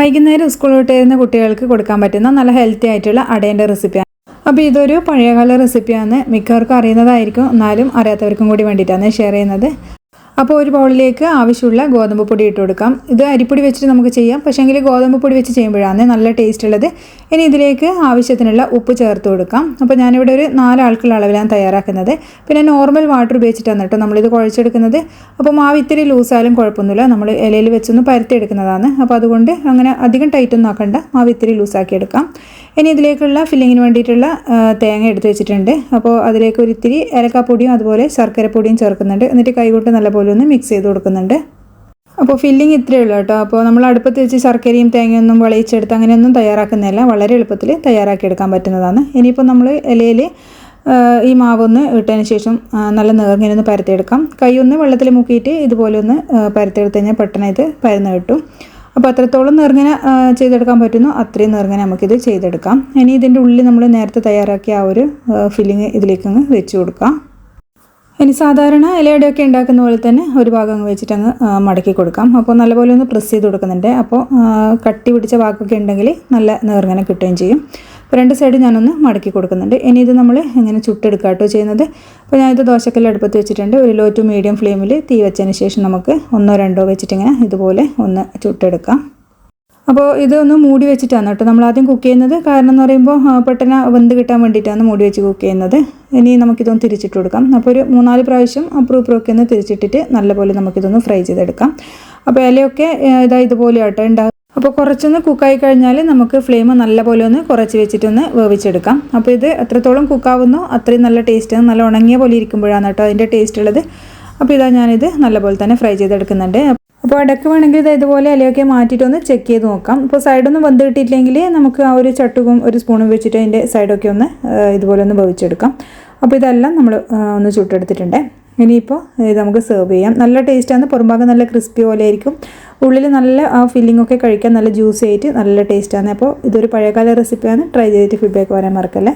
വൈകുന്നേരം സ്കൂൾ വിട്ട് വരുന്ന കുട്ടികൾക്ക് കൊടുക്കാൻ പറ്റുന്ന നല്ല ഹെൽത്തി ആയിട്ടുള്ള അടേൻ്റെ റെസിപ്പിയാണ്. അപ്പോൾ ഇതൊരു പഴയകാല റെസിപ്പിയാണ്, മിക്കവർക്കും അറിയുന്നതായിരിക്കും, എന്നാലും അറിയാത്തവർക്കും കൂടി വേണ്ടിയിട്ടാണ് ഷെയർ ചെയ്യുന്നത്. അപ്പോൾ ഒരു ബൗളിലേക്ക് ആവശ്യമുള്ള ഗോതമ്പ് പൊടി ഇട്ട് കൊടുക്കാം. ഇത് അരിപ്പൊടി വെച്ചിട്ട് നമുക്ക് ചെയ്യാം, പക്ഷേങ്കിൽ ഗോതമ്പ് പൊടി വെച്ച് ചെയ്യുമ്പോഴാണ് നല്ല ടേസ്റ്റ് ഉള്ളത്. ഇനി ഇതിലേക്ക് ആവശ്യത്തിനുള്ള ഉപ്പ് ചേർത്ത് കൊടുക്കാം. അപ്പോൾ ഞാനിവിടെ ഒരു 4 ആൾക്കുള്ള അളവിലാണ് തയ്യാറാക്കുന്നത്. പിന്നെ നോർമൽ വാട്ടർ ഉപയോഗിച്ചിട്ടാണ് കേട്ടോ നമ്മളിത് കുഴച്ചെടുക്കുന്നത്. അപ്പോൾ മാവ് ഇത്തിരി ലൂസായാലും കുഴപ്പമൊന്നുമില്ല, നമ്മൾ ഇലയിൽ വെച്ചൊന്ന് പരത്തിയെടുക്കുന്നതാണ്. അപ്പോൾ അതുകൊണ്ട് അങ്ങനെ അധികം ടൈറ്റൊന്നും ആക്കണ്ട, മാവ് ഇത്തിരി ലൂസാക്കി എടുക്കാം. ഇനി ഇതിലേക്കുള്ള ഫില്ലിങ്ങിന് വേണ്ടിയിട്ടുള്ള തേങ്ങ എടുത്ത് വെച്ചിട്ടുണ്ട്. അപ്പോൾ അതിലേക്ക് ഒരു ഇത്തിരി ഏലക്കാപ്പൊടിയും അതുപോലെ ശർക്കരപ്പൊടിയും ചേർക്കുന്നുണ്ട്. എന്നിട്ട് കൈകൊണ്ട് നല്ലപോലെ ഒന്ന് മിക്സ് ചെയ്ത് കൊടുക്കുന്നുണ്ട്. അപ്പോൾ ഫില്ലിങ് ഇത്രയേ ഉള്ളൂ കേട്ടോ. അപ്പോൾ നമ്മൾ അടുപ്പത്ത് വെച്ച് ശർക്കരയും തേങ്ങയൊന്നും വിളയിച്ചെടുത്ത് അങ്ങനെയൊന്നും തയ്യാറാക്കുന്നില്ല, വളരെ എളുപ്പത്തിൽ തയ്യാറാക്കിയെടുക്കാൻ പറ്റുന്നതാണ്. ഇനിയിപ്പോൾ നമ്മൾ ഇലയിൽ ഈ മാവൊന്ന് ഇട്ടതിന് ശേഷം നല്ല നേർങ്ങനെ ഒന്ന് പരത്തിയെടുക്കാം. കൈ ഒന്ന് വെള്ളത്തിൽ മുക്കിയിട്ട് ഇതുപോലെ ഒന്ന് പരത്തിയെടുത്ത് കഴിഞ്ഞാൽ പെട്ടെന്ന് ഇത് പരന്ന് കിട്ടും. അപ്പോൾ അത്രത്തോളം നേർങ്ങനെ ചെയ്തെടുക്കാൻ പറ്റുന്നു അത്രയും നേർങ്ങനെ നമുക്കിത് ചെയ്തെടുക്കാം. ഇനി ഇതിൻ്റെ ഉള്ളിൽ നമ്മൾ നേരത്തെ തയ്യാറാക്കിയ ആ ഒരു ഫില്ലിങ് ഇതിലേക്കങ്ങ് വെച്ച് കൊടുക്കാം. ഇനി സാധാരണ ഇലയുടെയൊക്കെ ഉണ്ടാക്കുന്ന പോലെ തന്നെ ഒരു ഭാഗം അങ്ങ് വെച്ചിട്ട് അങ്ങ് മടക്കി കൊടുക്കാം. അപ്പോൾ നല്ലപോലെ ഒന്ന് പ്രസ് ചെയ്ത് കൊടുക്കുന്നുണ്ട്. അപ്പോൾ കട്ടി പിടിച്ച ഭാഗമൊക്കെ ഉണ്ടെങ്കിൽ നല്ല നേർങ്ങനെ കിട്ടുകയും ചെയ്യും. അപ്പോൾ 2 സൈഡ് ഞാനൊന്ന് മടക്കി കൊടുക്കുന്നുണ്ട്. ഇനി ഇത് നമ്മൾ ഇങ്ങനെ ചുട്ടെടുക്കുക കേട്ടോ ചെയ്യുന്നത്. അപ്പോൾ ഞാനിത് ദോശക്കല്ല് അടുപ്പത്ത് വെച്ചിട്ടുണ്ട്. ഒരു ലോ ടു മീഡിയം ഫ്ലെയിമിൽ തീ വെച്ചതിന് ശേഷം നമുക്ക് 1 or 2 വെച്ചിട്ടിങ്ങനെ ഇതുപോലെ ഒന്ന് ചുട്ടെടുക്കാം. അപ്പോൾ ഇതൊന്ന് മൂടി വെച്ചിട്ടാണ് കേട്ടോ നമ്മൾ ആദ്യം കുക്ക് ചെയ്യുന്നത്. കാരണം എന്ന് പറയുമ്പോൾ പെട്ടെന്ന് വെന്ത് കിട്ടാൻ വേണ്ടിയിട്ടാണ് മൂടി വെച്ച് കുക്ക് ചെയ്യുന്നത്. ഇനി നമുക്കിതൊന്ന് തിരിച്ചിട്ട് കൊടുക്കാം. അപ്പോൾ ഒരു 3-4 പ്രാവശ്യം അപ്പുറമൊക്കെ ഒന്ന് തിരിച്ചിട്ടിട്ട് നല്ലപോലെ നമുക്കിതൊന്ന് ഫ്രൈ ചെയ്തെടുക്കാം. അപ്പോൾ ഇലയൊക്കെ ഇതുപോലെ ആട്ടോ ഉണ്ടാകും. അപ്പോൾ കുറച്ചൊന്ന് കുക്കായി കഴിഞ്ഞാൽ നമുക്ക് ഫ്ലെയിം നല്ലപോലെ ഒന്ന് കുറച്ച് വെച്ചിട്ടൊന്ന് വേവിച്ചെടുക്കാം. അപ്പോൾ ഇത് എത്രത്തോളം കുക്കാവുന്നോ അത്രയും നല്ല ടേസ്റ്റാണ്. നല്ല ഉണങ്ങിയ പോലെ ഇരിക്കുമ്പോഴാണ് കേട്ടോ അതിൻ്റെ ടേസ്റ്റ് ഉള്ളത്. അപ്പോൾ ഞാനിത് നല്ലപോലെ തന്നെ ഫ്രൈ ചെയ്തെടുക്കുന്നുണ്ട്. അപ്പോൾ ഇടയ്ക്ക് വേണമെങ്കിൽ ഇതുപോലെ ഇലയൊക്കെ മാറ്റിയിട്ടൊന്ന് ചെക്ക് ചെയ്ത് നോക്കാം. ഇപ്പോൾ സൈഡൊന്നും വെന്ത് കിട്ടിയിട്ടില്ലെങ്കിൽ നമുക്ക് ആ ഒരു ചട്ടുകും ഒരു സ്പൂണും വെച്ചിട്ട് അതിൻ്റെ സൈഡൊക്കെ ഒന്ന് ഇതുപോലെ ഒന്ന് വേവിച്ചെടുക്കാം. അപ്പോൾ ഇതെല്ലാം നമ്മൾ ഒന്ന് ചുട്ടെടുത്തിട്ടുണ്ട്. ഇനിയിപ്പോൾ ഇത് നമുക്ക് സെർവ് ചെയ്യാം. നല്ല ടേസ്റ്റാണ്, പുറംഭാഗം നല്ല ക്രിസ്പി പോലെ ആയിരിക്കും, ഉള്ളിൽ നല്ല ആ ഫില്ലിംഗ് ഒക്കെ കഴിക്കാൻ നല്ല ജ്യൂസി ആയിട്ട് നല്ല ടേസ്റ്റാണ്. അപ്പോൾ ഇതൊരു പഴയകാല റെസിപ്പിയാണ്. ട്രൈ ചെയ്തിട്ട് ഫീഡ്ബാക്ക് പറയാൻ മറക്കല്ലേ.